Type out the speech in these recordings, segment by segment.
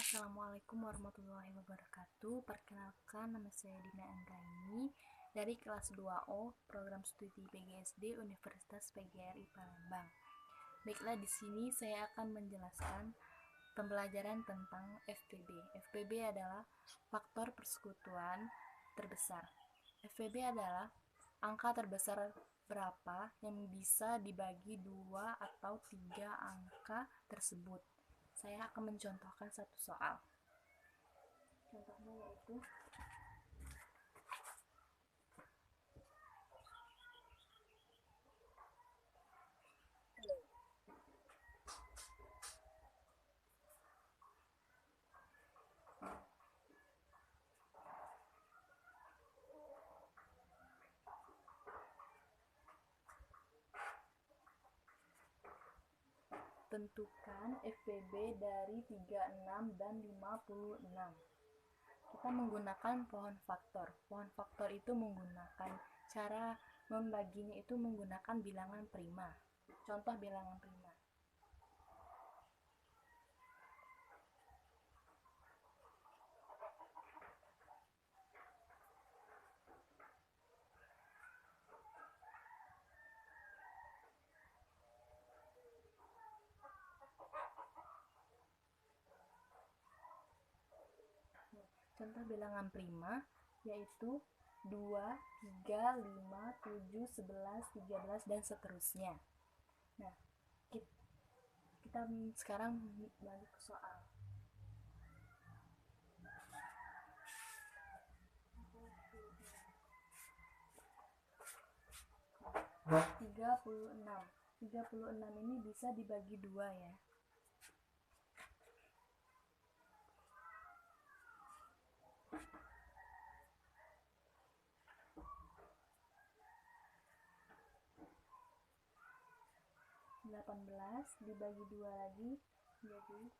Assalamualaikum warahmatullahi wabarakatuh. Perkenalkan, nama saya Dina Anggraini dari kelas 2O Program Studi PGSD Universitas PGRI Palembang. Baiklah, di sini saya akan menjelaskan pembelajaran tentang FPB. FPB adalah faktor persekutuan terbesar. FPB adalah angka terbesar berapa yang bisa dibagi 2 atau 3 angka tersebut. Saya akan mencontohkan satu soal. Contohnya yaitu tentukan FPB dari 36 dan 56. Kita menggunakan pohon faktor. Pohon faktor itu menggunakan cara membaginya itu menggunakan bilangan prima. Contoh bilangan prima. Contoh bilangan prima yaitu 2, 3, 5, 7, 11, 13, dan seterusnya. Nah, kita sekarang balik ke soal. Nah, 36 ini bisa dibagi 2 ya. Delapan belas dibagi 2 lagi jadi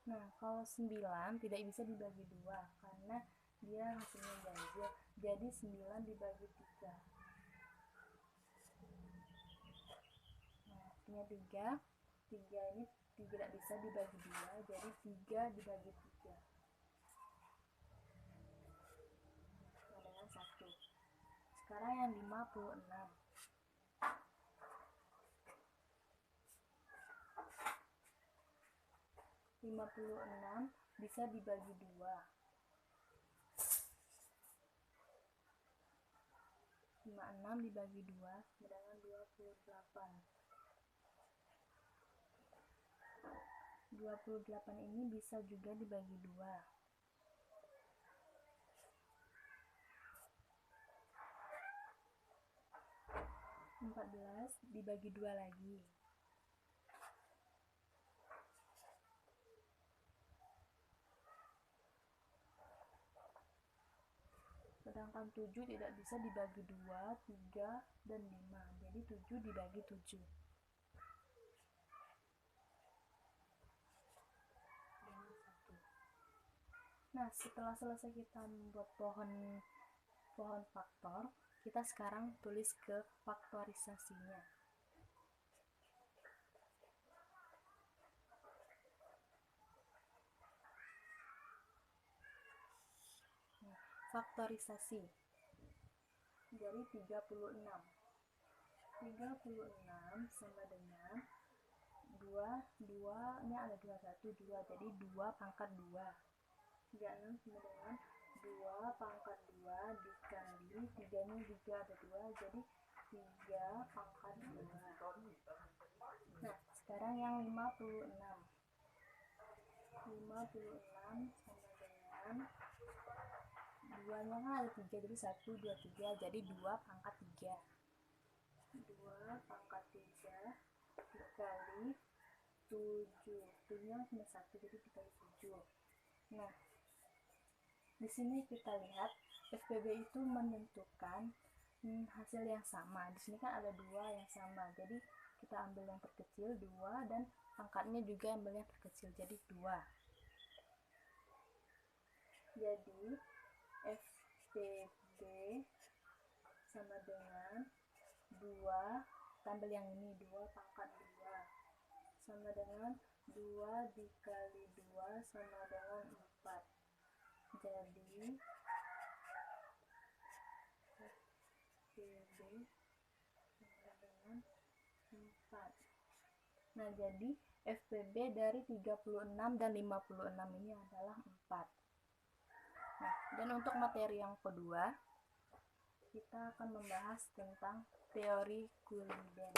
Nah, kalau 9 tidak bisa dibagi 2 karena dia hasilnya ganjil. Jadi 9 dibagi 3. Nah, artinya 3 ini tidak bisa dibagi 2, jadi 3 dibagi 3. Nah, dengan 1. Sekarang yang 56. 56 bisa dibagi 2. 56 dibagi 2 dengan 28. 28 ini bisa juga dibagi 2. 14 dibagi 2 lagi. Sedangkan 7 tidak bisa dibagi 2, 3, dan 5. Jadi 7 dibagi 7. Nah, setelah selesai kita membuat pohon faktor, kita sekarang tulis ke faktorisasinya. Faktorisasi dari 36 sama dengan 2 ini ada 21, 2 jadi 2 pangkat 2. 36 sama dengan 2 pangkat 2 dikali 3 nya juga ada 2 jadi 3 pangkat 2. Nah, sekarang yang 56 sama dengan 2 nya kan ada 3 jadi 1, 2, 3 jadi 2 pangkat 3. 2 pangkat 3 dikali 7. 7 nya cuma 1 jadi dikali 7. Nah, di sini kita lihat FPB itu menentukan hasil yang sama. Di sini kan ada 2 yang sama. Jadi kita ambil yang terkecil 2 dan pangkatnya juga ambil yang terkecil jadi 2. Jadi FPB sama dengan 2 kita ambil yang ini 2 pangkat 2 sama dengan 2 dikali 2 sama dengan 4. Jadi FPB sama dengan 4. Nah, jadi FPB dari 36 dan 56 ini adalah 4. Nah, dan untuk materi yang kedua, kita akan membahas tentang teori Culiden.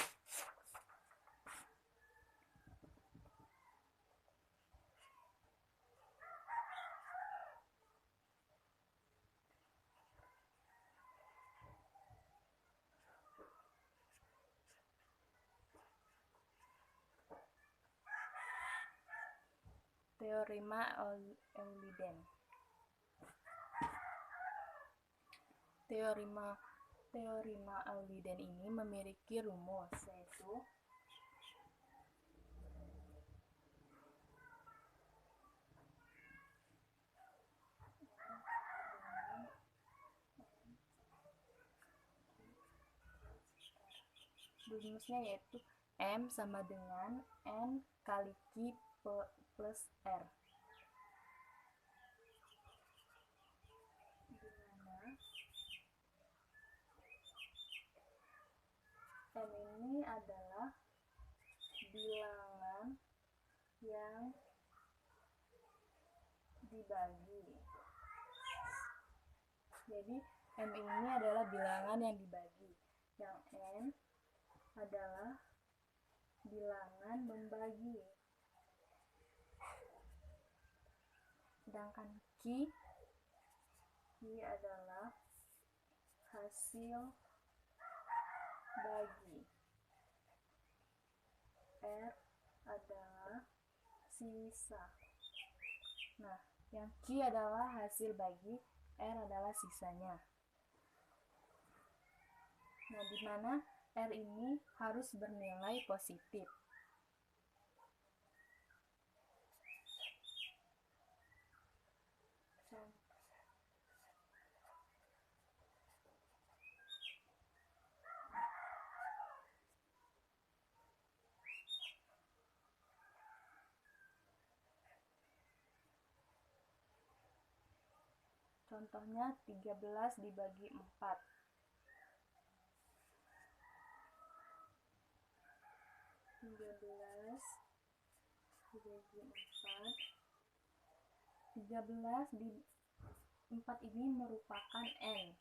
Teorema Euliden. Teorema Euliden ini memiliki rumus, yaitu M sama dengan N kali Q plus R, dimana M ini adalah bilangan yang dibagi. Jadi M ini adalah bilangan yang dibagi, yang N adalah bilangan membagi, sedangkan Q adalah hasil bagi, R adalah sisa. Nah, yang Q adalah hasil bagi, R adalah sisanya. Nah, di mana R ini harus bernilai positif. Contohnya 13 dibagi 4. 13 di 4 ini merupakan N.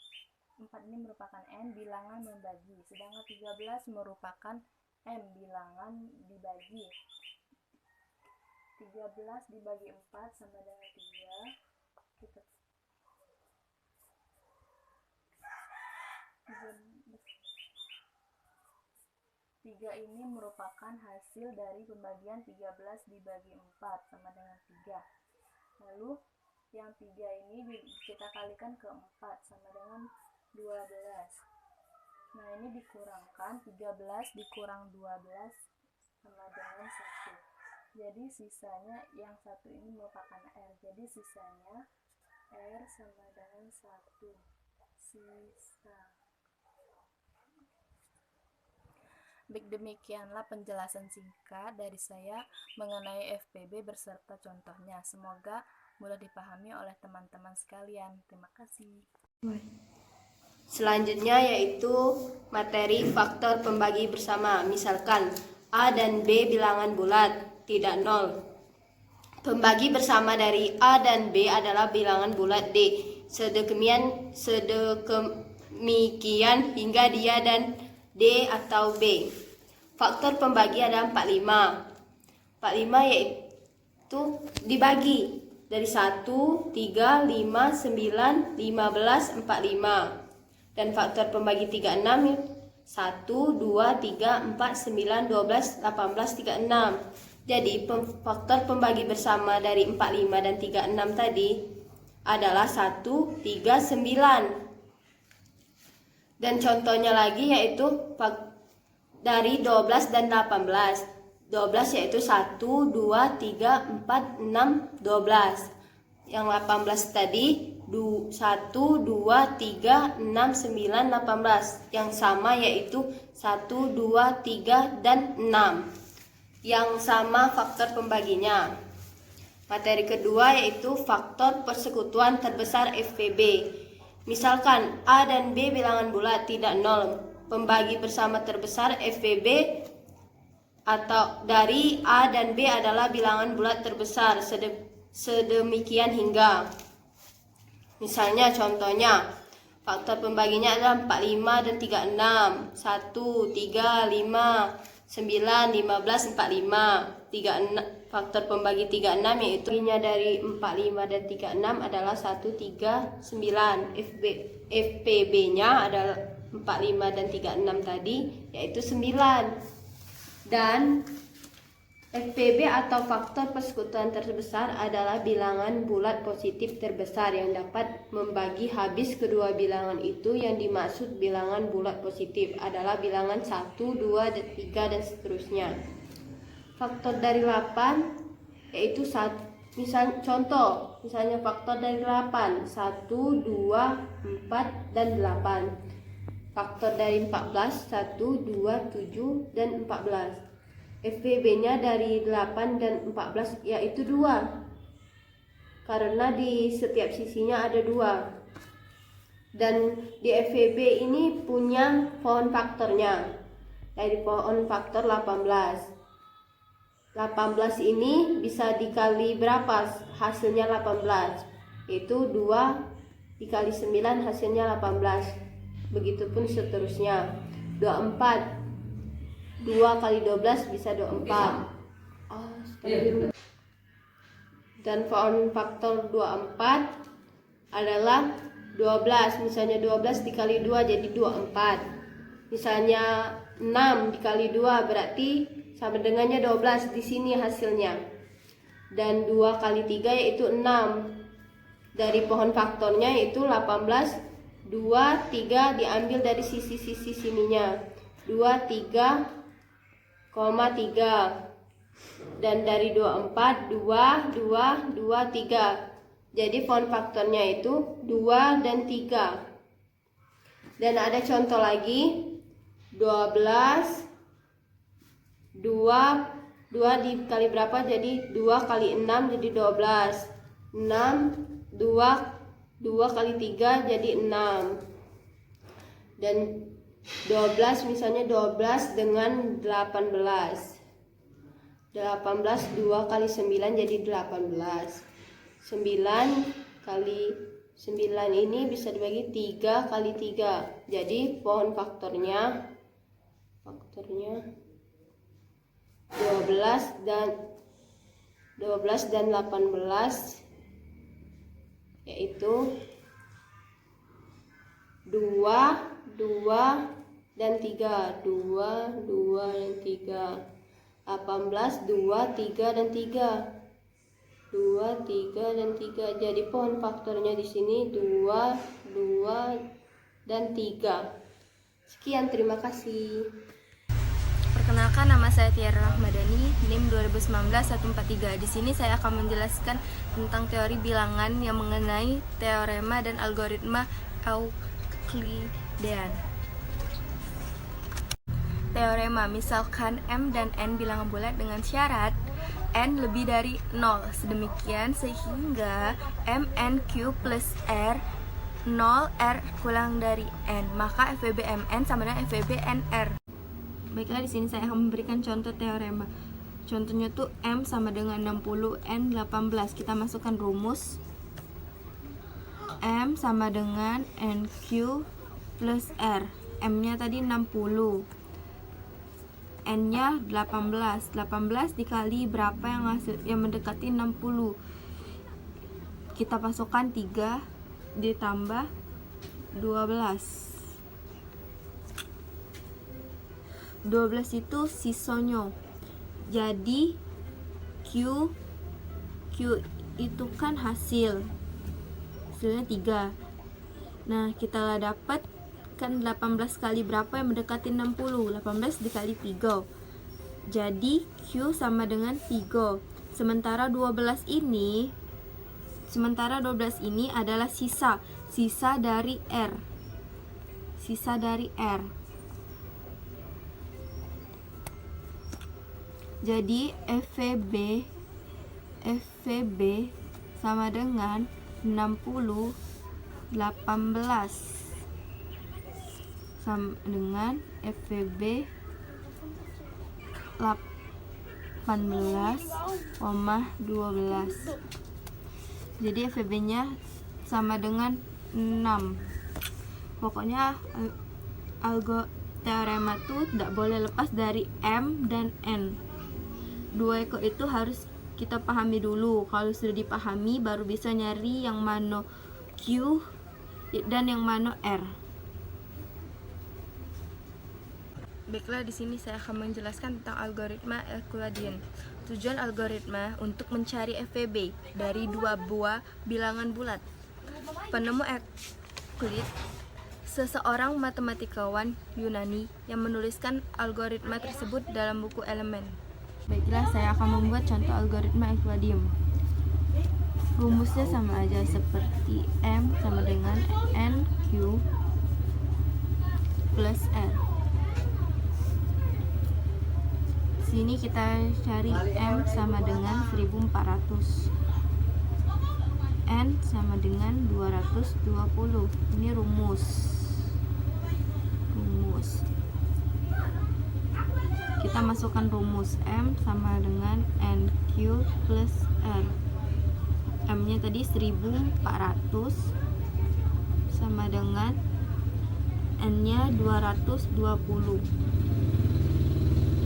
4 ini merupakan N bilangan membagi, sedangkan 13 merupakan M bilangan dibagi. 13 dibagi 4 sama dengan 3. Kita 3 ini merupakan hasil dari pembagian 13 dibagi 4 sama dengan 3. Lalu yang 3 ini kita kalikan ke 4 sama dengan 12. Nah, ini dikurangkan 13 dikurang 12 sama dengan 1. Jadi sisanya yang 1 ini merupakan R. Jadi sisanya R sama dengan 1. Sisa. Baik, demikianlah penjelasan singkat dari saya mengenai FPB beserta contohnya. Semoga mudah dipahami oleh teman-teman sekalian. Terima kasih. Selanjutnya yaitu materi faktor pembagi bersama. Misalkan A dan B bilangan bulat, tidak nol. Pembagi bersama dari A dan B adalah bilangan bulat D. Sedemikian hingga dia dan D atau B. Faktor pembagi ada 45. 45 yaitu dibagi dari 1, 3, 5, 9, 15, 45. Dan faktor pembagi 36 1, 2, 3, 4, 9, 12, 18, 36. Jadi faktor pembagi bersama dari 45 dan 36 tadi adalah 1, 3, 9. Dan contohnya lagi yaitu dari 12 dan 18. 12 yaitu 1, 2, 3, 4, 6, 12. Yang 18 tadi 1, 2, 3, 6, 9, 18. Yang sama yaitu 1, 2, 3, dan 6. Yang sama faktor pembaginya. Materi kedua yaitu faktor persekutuan terbesar FPB. Misalkan A dan B bilangan bulat tidak nol. Pembagi bersama terbesar FPB atau dari A dan B adalah bilangan bulat terbesar. Sedemikian hingga. Misalnya contohnya, faktor pembaginya adalah 45 dan 36. 1, 3, 5, 9, 15, 45. 36. Faktor pembagi 36 yaitu dari 45 dan 36 adalah 1, 3, 9. FPB-nya adalah 45 dan 36 tadi yaitu 9. Dan FPB atau faktor persekutuan terbesar adalah bilangan bulat positif terbesar yang dapat membagi habis kedua bilangan itu. Yang dimaksud bilangan bulat positif adalah bilangan 1, 2, 3, dan seterusnya. Faktor dari 8 yaitu misalnya faktor dari 8 1, 2, 4, dan 8. Faktor dari 14 1, 2, 7, dan 14. FPB-nya dari 8 dan 14 yaitu 2. Karena di setiap sisinya ada 2. Dan di FPB ini punya pohon faktornya. Dari pohon faktor 18. 18 ini bisa dikali berapa? Hasilnya 18. Yaitu 2 dikali 9 hasilnya 18. Begitupun seterusnya. 24. 2 kali 12 bisa 24. Dan pohon faktor 24 adalah 12. Misalnya 12 dikali 2 jadi 24. Misalnya 6 dikali 2 berarti sama dengannya 12. Di sini hasilnya. Dan 2 kali 3 yaitu 6. Dari pohon faktornya yaitu 18. 2, 3 diambil dari sisi-sisi sininya. 2, 3, 3. Dan dari 24 2, 2, 2, 3. Jadi pohon faktornya itu 2 dan 3. Dan ada contoh lagi 12 2 dikali berapa? Jadi 2 kali 6 jadi 12. 6 2 kali 3 jadi 6. Dan 12 misalnya 12 dengan 18. 18 2 kali 9 jadi 18. 9 kali 9 ini bisa dibagi 3 kali 3. Jadi pohon faktornya 12 dan 18 yaitu 2 dan 3. 2 dan 3. 18 2 3 dan 3. 2 3 dan 3. Jadi pohon faktornya di sini 2 dan 3. Sekian, terima kasih. Perkenalkan, nama saya Tiara Rahmadani, NIM 2019-143. Di sini saya akan menjelaskan tentang teori bilangan yang mengenai teorema dan algoritma Euclidean. Teorema, misalkan M dan N bilangan bulat dengan syarat N lebih dari 0. Sedemikian sehingga MNQ plus R 0 R kurang dari N. Maka FPB MN sama dengan FPB NR. Baiklah, di sini saya akan memberikan contoh teorema. Contohnya tuh M sama dengan 60, N 18. Kita masukkan rumus. M sama dengan NQ plus R. M-nya tadi 60. N-nya 18. 18 dikali berapa yang mendekati 60? Kita masukkan 3 ditambah 12. 12 itu sisonyo. Jadi Q itu kan hasilnya 3. Nah, kita lah dapat kan 18 kali berapa yang mendekati 60? 18 dikali 3. Jadi Q sama dengan 3. Sementara 12 ini Sementara 12 ini adalah sisa dari R. Sisa dari R. Jadi FVB sama dengan 60 18 sama dengan FVB 18,12. Jadi FVB-nya sama dengan 6. Pokoknya teorema itu tidak boleh lepas dari M dan N. Dua ekor itu harus kita pahami dulu. Kalau sudah dipahami baru bisa nyari yang mana Q dan yang mana R. Baiklah, di sini saya akan menjelaskan tentang algoritma Euclidean. Tujuan algoritma untuk mencari FVB dari dua buah bilangan bulat. Penemu Euclid, seseorang matematikawan Yunani yang menuliskan algoritma tersebut dalam buku Elemen. Baiklah, saya akan membuat contoh algoritma Euclidean. Rumusnya sama aja seperti M sama dengan NQ plus R. Sini kita cari M sama dengan 1400, N sama dengan 220. Ini rumus. Kita masukkan rumus M sama dengan NQ plus R. M nya tadi 1400 sama dengan N nya 220,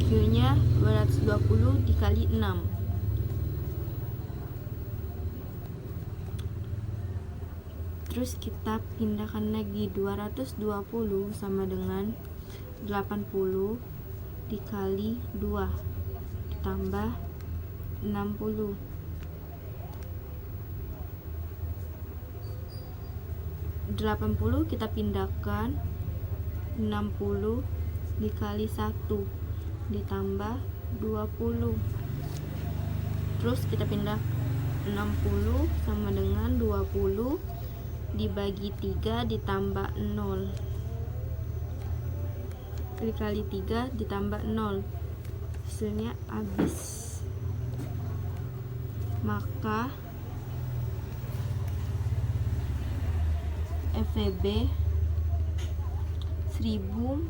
Q nya 220 dikali 6. Terus kita pindahkan lagi 220 sama dengan 80 dikali 2 ditambah 60. 80 kita pindahkan 60 dikali 1 ditambah 20. Terus kita pindah 60 sama dengan 20 dibagi 3 ditambah 0 dikali 3 ditambah 0. Hasilnya habis. Maka FVB 1400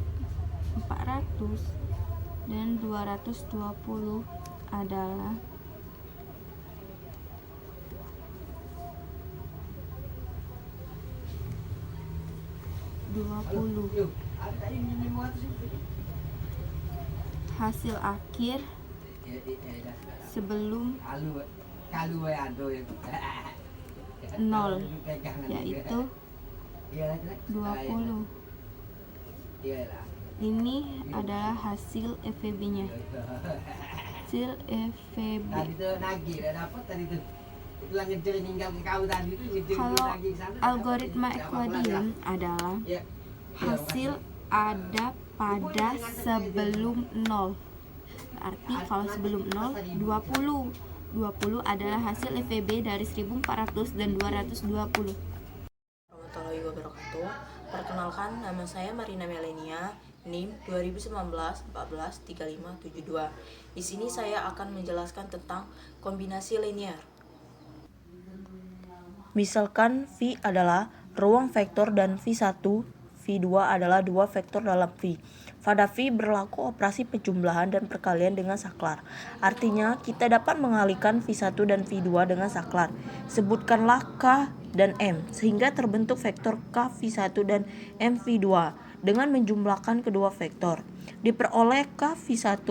dan 220 adalah 20. Hasil akhir sebelum 0 yaitu 20. Ini adalah hasil FVB-nya. Hasil FVB. Kalau algoritma Euclidean adalah hasil ada pada sebelum 0. Berarti kalau sebelum 0 20. 20 adalah hasil FVB dari 1400 dan 220. Warahmatullahi wabarakatuh. Perkenalkan, nama saya Marina Melenia, NIM 2019-14-3572. Di sini saya akan menjelaskan tentang kombinasi linear. Misalkan V adalah ruang vektor dan V1, V2 adalah dua vektor dalam V. Pada V berlaku operasi penjumlahan dan perkalian dengan saklar. Artinya, kita dapat mengalihkan V1 dan V2 dengan saklar. Sebutkanlah K dan M, sehingga terbentuk vektor K V1 dan M V2 dengan menjumlahkan kedua vektor. Diperoleh K V1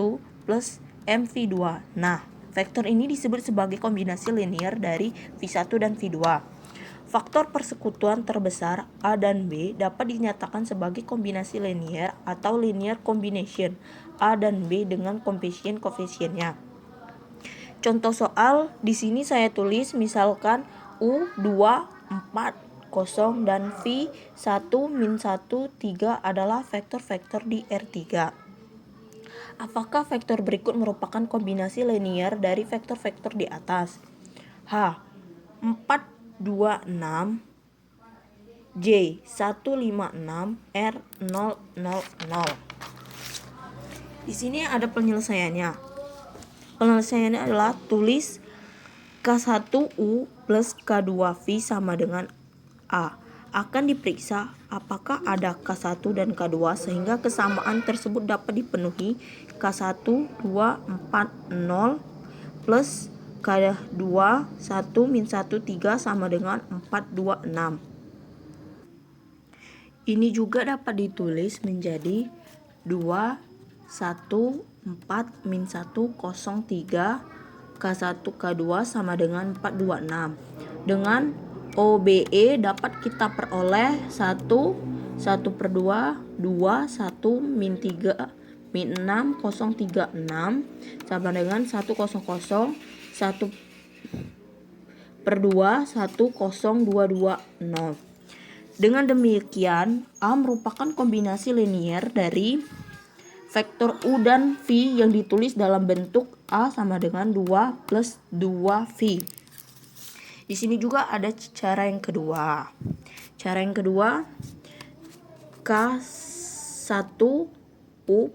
plus M V2. Nah, vektor ini disebut sebagai kombinasi linear dari V1 dan V2. Faktor persekutuan terbesar A dan B dapat dinyatakan sebagai kombinasi linear atau linear combination A dan B dengan koefisien-koefisiennya. Contoh soal di sini saya tulis misalkan U2 4 0 dan V1 min 1 3 adalah vektor-vektor di R3. Apakah vektor berikut merupakan kombinasi linear dari vektor-vektor di atas? H. 4 26 J 156 R 000. Di sini ada penyelesaiannya. Penyelesaiannya adalah tulis K1U plus K2V sama dengan A. Akan diperiksa apakah ada K1 dan K2 sehingga kesamaan tersebut dapat dipenuhi. K1 2 4 0 plus K2 1 min 1 3 sama dengan 4 2 6. Ini juga dapat ditulis menjadi 2 1 4 min 1 0 3 K1 K2 sama dengan 426. Dengan OBE dapat kita peroleh 1 per 2 2 1 min 3 min 6 0 3 6 sama dengan 1 0 0 1 per 2 1 0 2 2 0. Dengan demikian A merupakan kombinasi linier dari vektor U dan V yang ditulis dalam bentuk A sama dengan 2 plus 2V. Di sini juga ada cara yang kedua. Cara yang kedua, K1U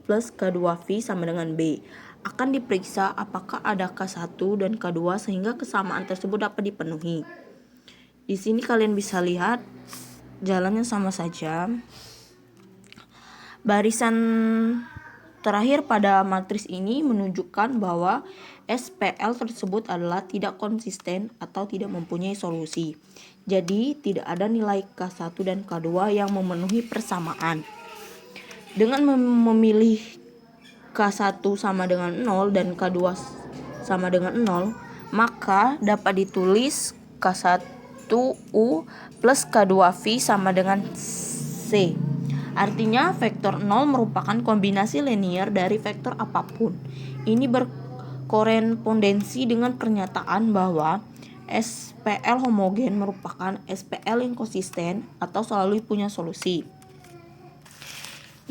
plus K2V sama dengan B. Akan diperiksa apakah ada K1 dan K2 sehingga kesamaan tersebut dapat dipenuhi. Di sini kalian bisa lihat jalannya sama saja. Barisan terakhir pada matriks ini menunjukkan bahwa SPL tersebut adalah tidak konsisten atau tidak mempunyai solusi. Jadi tidak ada nilai K1 dan K2 yang memenuhi persamaan. Dengan memilih K1 sama dengan 0 dan K2 sama dengan 0, maka dapat ditulis K1U plus K2V sama dengan C. Artinya vektor 0 merupakan kombinasi linier dari vektor apapun. Ini berkorespondensi dengan pernyataan bahwa SPL homogen merupakan SPL yang konsisten atau selalu punya solusi.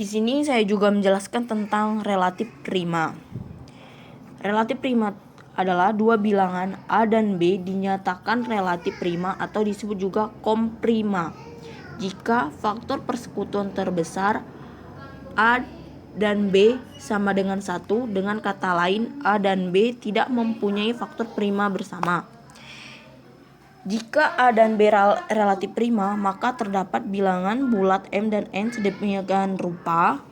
Di sini saya juga menjelaskan tentang relatif prima. Relatif prima adalah dua bilangan A dan B dinyatakan relatif prima atau disebut juga komprima jika faktor persekutuan terbesar A dan B sama dengan 1. Dengan kata lain, A dan B tidak mempunyai faktor prima bersama. Jika A dan B relatif prima, maka terdapat bilangan bulat M dan N sedemikian rupa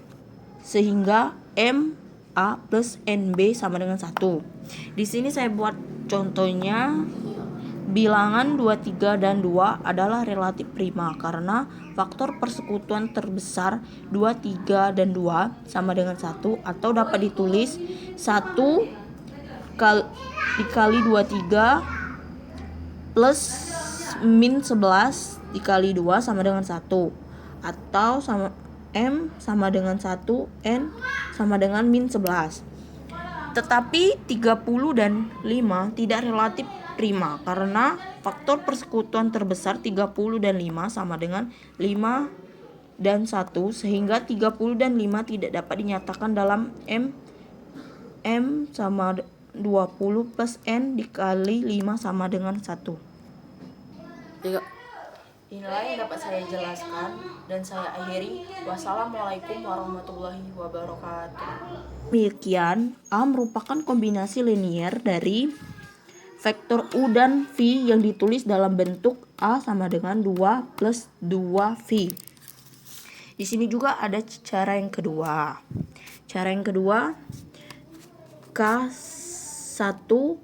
sehingga M A plus NB sama dengan 1. Di sini saya buat contohnya. Bilangan 2, 3, dan 2 adalah relatif prima karena faktor persekutuan terbesar 2, 3, dan 2 sama dengan 1 atau dapat ditulis 1 dikali 2, 3 plus min 11 dikali 2 sama dengan 1 atau sama M sama dengan 1, N sama dengan min 11. Tetapi 30 dan 5 tidak relatif prima karena faktor persekutuan terbesar 30 dan 5 sama dengan 5 dan 1 sehingga 30 dan 5 tidak dapat dinyatakan dalam M sama 20 plus N dikali 5 sama dengan 1. Inilah yang dapat saya jelaskan dan saya akhiri. Wassalamualaikum warahmatullahi wabarakatuh. Demikian, A merupakan kombinasi linier dari vektor U dan V yang ditulis dalam bentuk A sama dengan 2 plus 2V. Di sini juga ada cara yang kedua. Cara yang kedua, K1U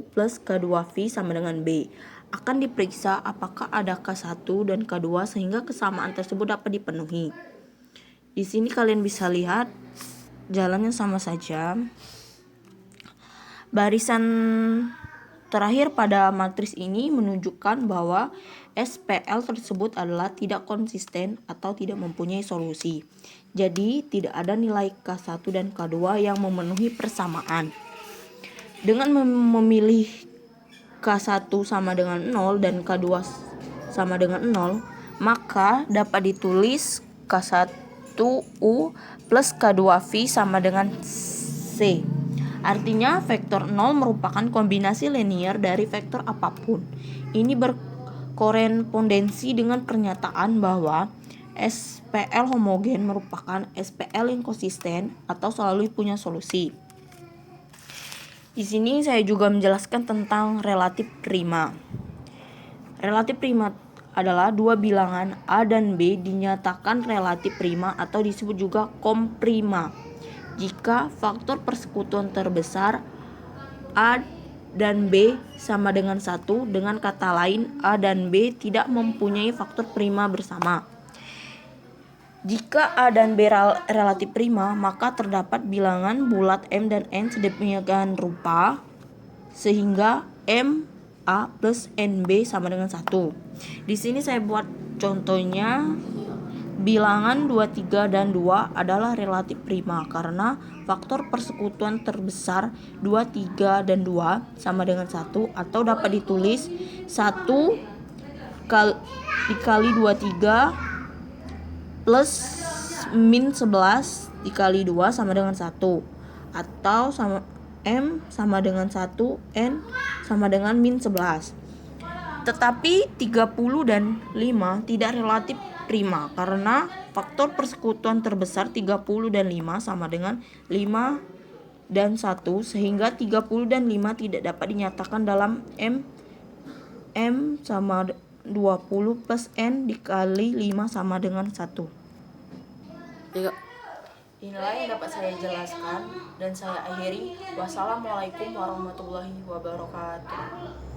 plus K2V sama dengan B. Akan diperiksa apakah ada K1 dan K2 sehingga kesamaan tersebut dapat dipenuhi. Di sini kalian bisa lihat jalannya sama saja. Barisan terakhir pada matriks ini menunjukkan bahwa SPL tersebut adalah tidak konsisten atau tidak mempunyai solusi. Jadi tidak ada nilai K1 dan K2 yang memenuhi persamaan. Dengan memilih K1 sama dengan 0 dan K2 sama dengan 0, maka dapat ditulis K1U plus K2V sama dengan C. Artinya vektor 0 merupakan kombinasi linier dari vektor apapun. Ini berkorespondensi dengan pernyataan bahwa SPL homogen merupakan SPL yang konsisten atau selalu punya solusi. Di sini saya juga menjelaskan tentang relatif prima. Relatif prima adalah dua bilangan A dan B dinyatakan relatif prima atau disebut juga komprima jika faktor persekutuan terbesar A dan B sama dengan 1. Dengan kata lain, A dan B tidak mempunyai faktor prima bersama. Jika A dan B relatif prima, maka terdapat bilangan bulat M dan N sedemikian rupa sehingga M A plus NB sama dengan 1. Di sini saya buat contohnya. Bilangan 2, 3, dan 2 adalah relatif prima karena faktor persekutuan terbesar 2, 3, dan 2 sama dengan 1 atau dapat ditulis 1 dikali 2, 3 plus min 11 dikali 2 sama dengan 1 atau sama M sama dengan 1, N sama dengan min 11. Tetapi 30 dan 5 tidak relatif prima karena faktor persekutuan terbesar 30 dan 5 sama dengan 5 dan 1 sehingga 30 dan 5 tidak dapat dinyatakan dalam M sama 20 plus N dikali 5 sama dengan 1. Inilah yang dapat saya jelaskan dan saya akhiri. Wassalamualaikum warahmatullahi wabarakatuh.